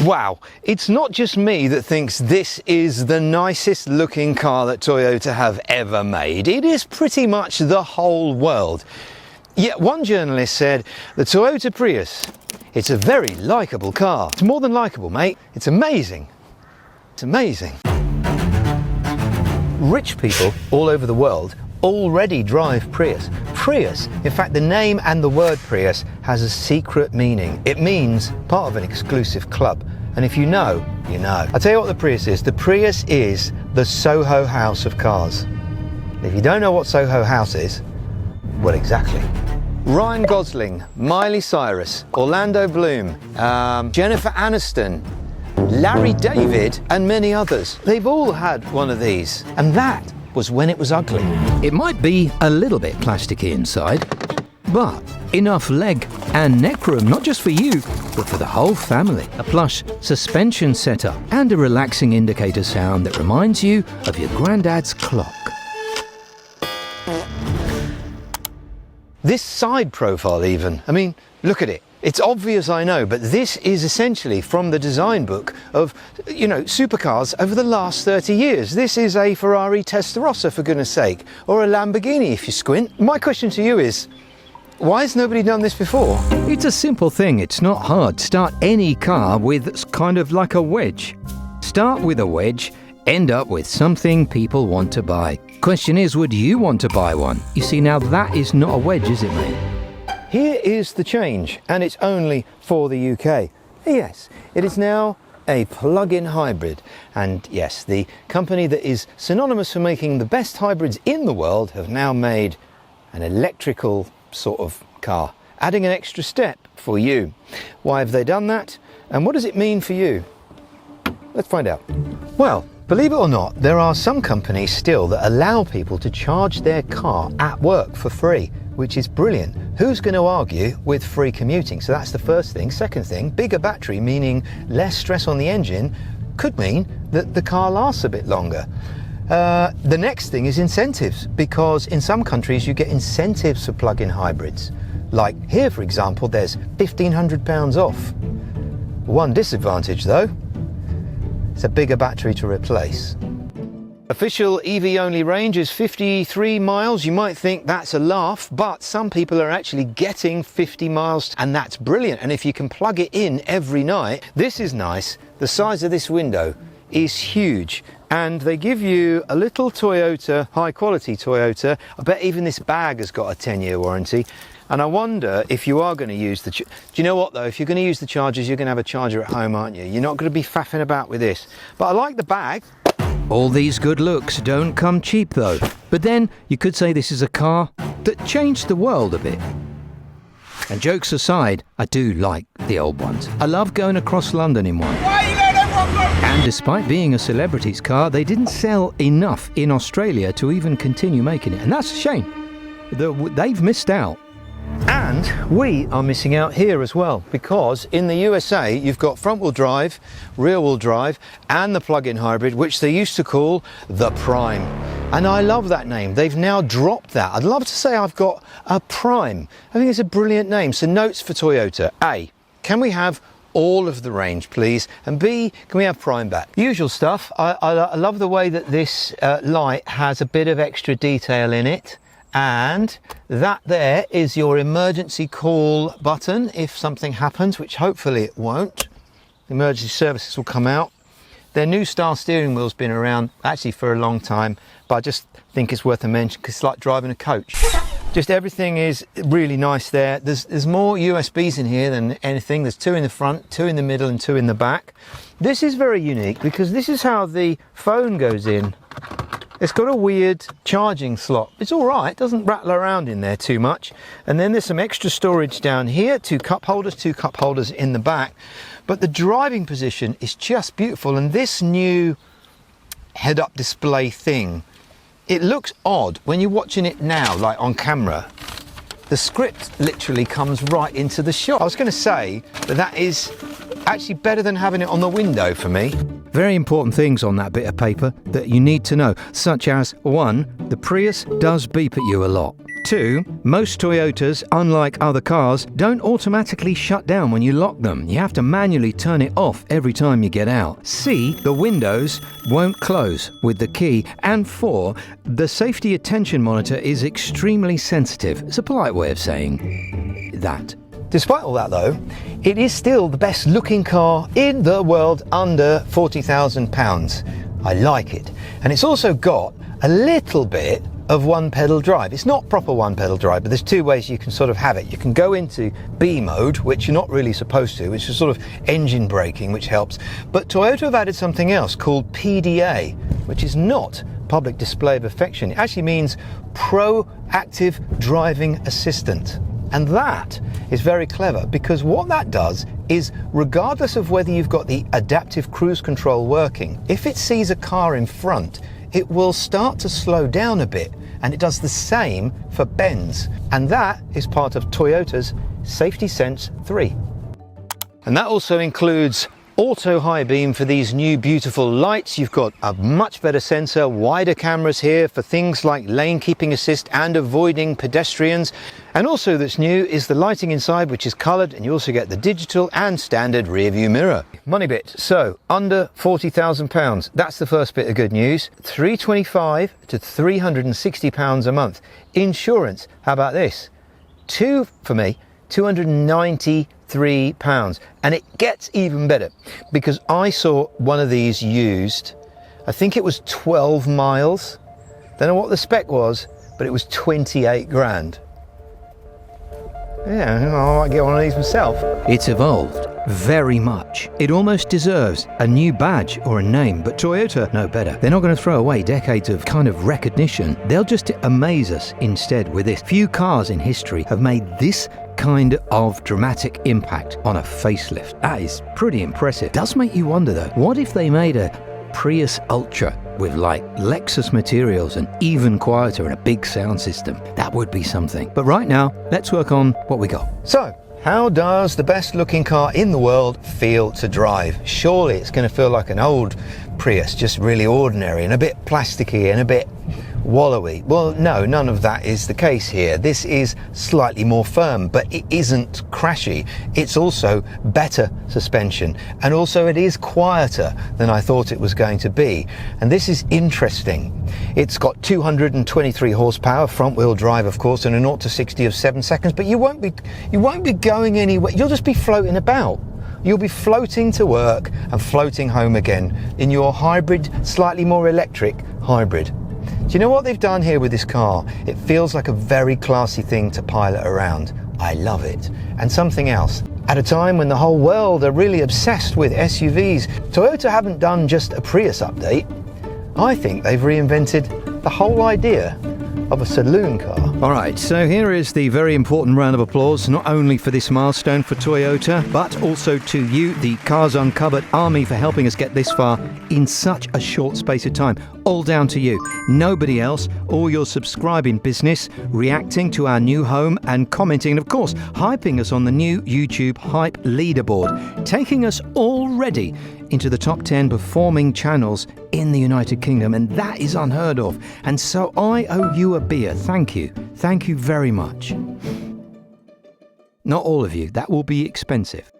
Wow, it's not just me that thinks this is the nicest looking car that Toyota have ever made. It is pretty much the whole world. Yet one journalist said, the Toyota Prius, it's a very likeable car. It's more than likeable, mate. It's amazing. It's amazing. Rich people all over the world already drive Prius. Prius, in fact, the name and the word Prius has a secret meaning. It means part of an exclusive club. And if you know, you know. I'll tell you what the Prius is. The Prius is the Soho House of cars. If you don't know what Soho House is, well, exactly. Ryan Gosling, Miley Cyrus, Orlando Bloom, Jennifer Aniston, Larry David, and many others. They've all had one of these. And that was when it was ugly. It might be a little bit plasticky inside, but enough leg and neck room, not just for you, but for the whole family. A plush suspension setup and a relaxing indicator sound that reminds you of your granddad's clock. This side profile even, I mean, look at it. It's obvious, I know, but this is essentially from the design book of, you know, supercars over the last 30 years. This is a Ferrari Testarossa, for goodness sake, or a Lamborghini if you squint. My question to you is, why has nobody done this before? It's a simple thing, it's not hard. Start any car with kind of like a wedge. Start with a wedge, end up with something people want to buy. Question is, would you want to buy one? You see, now that is not a wedge, is it, mate? Here is the change, and it's only for the UK. Yes, it is now a plug-in hybrid. And yes, the company that is synonymous for making the best hybrids in the world have now made an electrical sort of car, adding an extra step for you. Why have they done that? And what does it mean for you? Let's find out. Well, believe it or not, there are some companies still that allow people to charge their car at work for free, which is brilliant. Who's going to argue with free commuting? So that's the first thing. Second thing, bigger battery, meaning less stress on the engine, could mean that the car lasts a bit longer. The next thing is incentives, because in some countries you get incentives for plug-in hybrids. Like here, for example, there's £1,500 off. One disadvantage though, it's a bigger battery to replace. Official EV-only range is 53 miles. You might think that's a laugh, but some people are actually getting 50 miles, and that's brilliant. And if you can plug it in every night, this is nice. The size of this window is huge, and they give you a little Toyota, high-quality Toyota. I bet even this bag has got a 10-year warranty. And I wonder if you are going to use the... Do you know what, though? If you're going to use the chargers, you're going to have a charger at home, aren't you? You're not going to be faffing about with this. But I like the bag. All these good looks don't come cheap though. But then you could say this is a car that changed the world a bit. And jokes aside, I do like the old ones. I love going across London in one. And despite being a celebrity's car, they didn't sell enough in Australia to even continue making it. And that's a shame. They've missed out. And we are missing out here as well, because in the USA you've got front-wheel drive, rear-wheel drive and the plug-in hybrid, which they used to call the Prime. And I love that name. They've now dropped that. I'd love to say I've got a Prime. I think it's a brilliant name. So notes for Toyota. A, can we have all of the range, please? And B, can we have Prime back? Usual stuff. I love the way that this light has a bit of extra detail in it. And that there is your emergency call button if something happens, which hopefully it won't. The emergency services will come out. Their new style steering wheel's been around actually for a long time, but I just think it's worth a mention because it's like driving a coach. Just everything is really nice there. There's more USBs in here than anything. There's 2 in the front, 2 in the middle and 2 in the back. This is very unique because this is how the phone goes in. It's got a weird charging slot. It's all right, it doesn't rattle around in there too much. And then there's some extra storage down here, 2 cup holders in the back. But the driving position is just beautiful. And this new head-up display thing, it looks odd when you're watching it now, like on camera. The script literally comes right into the shot. I was going to say that is actually better than having it on the window for me. Very important things on that bit of paper that you need to know, such as 1, the Prius does beep at you a lot. 2, most Toyotas, unlike other cars, don't automatically shut down when you lock them. You have to manually turn it off every time you get out. C, the windows won't close with the key. And 4, the safety attention monitor is extremely sensitive. It's a polite way of saying that. Despite all that though, it is still the best looking car in the world under £40,000. I like it. And it's also got a little bit of one pedal drive. It's not proper one pedal drive, but there's two ways you can sort of have it. You can go into B mode, which you're not really supposed to, which is sort of engine braking, which helps. But Toyota have added something else called PDA, which is not public display of affection. It actually means proactive driving assistant. And that is very clever, because what that does is, regardless of whether you've got the adaptive cruise control working, if it sees a car in front, it will start to slow down a bit, and it does the same for bends. And that is part of Toyota's Safety Sense 3. And that also includes auto high beam for these new beautiful lights. You've got a much better sensor, wider cameras here for things like lane keeping assist and avoiding pedestrians. And also that's new is the lighting inside, which is coloured, and you also get the digital and standard rear view mirror. Money bit, so under £40,000. That's the first bit of good news. £325 to £360 a month. Insurance, how about this? For me, £293. And it gets even better, because I saw one of these used, I think it was 12 miles. Don't know what the spec was, but it was 28 grand. Yeah, I might get one of these myself. It's evolved very much. It almost deserves a new badge or a name, but Toyota know better. They're not going to throw away decades of kind of recognition. They'll just amaze us instead with this. Few cars in history have made this kind of dramatic impact on a facelift. That is pretty impressive. Does make you wonder though, what if they made a Prius Ultra with like Lexus materials and even quieter and a big sound system? That would be something. But right now, let's work on what we got. So, how does the best looking car in the world feel to drive? Surely it's going to feel like an old Prius, just really ordinary and a bit plasticky and a bit wallowy. Well, no, none of that is the case here. This is slightly more firm, but it isn't crashy. It's also better suspension, and also it is quieter than I thought it was going to be. And this is interesting. It's got 223 horsepower, front wheel drive of course, and a 0 to 60 of 7 seconds, but you won't be going anywhere. You'll just be floating about. You'll be floating to work and floating home again in your hybrid, slightly more electric hybrid. Do you know what they've done here with this car? It feels like a very classy thing to pilot around. I love it. And something else. At a time when the whole world are really obsessed with SUVs, Toyota haven't done just a Prius update. I think they've reinvented the whole idea of a saloon car. All right, so here is the very important round of applause, not only for this milestone for Toyota, but also to you, the Cars Uncovered army, for helping us get this far in such a short space of time. All down to you. Nobody else. All your subscribing business, reacting to our new home and commenting, and of course, hyping us on the new YouTube Hype leaderboard, taking us already into the top 10 performing channels in the United Kingdom, and that is unheard of. And so I owe you a beer. Thank you. Thank you very much. Not all of you. That will be expensive.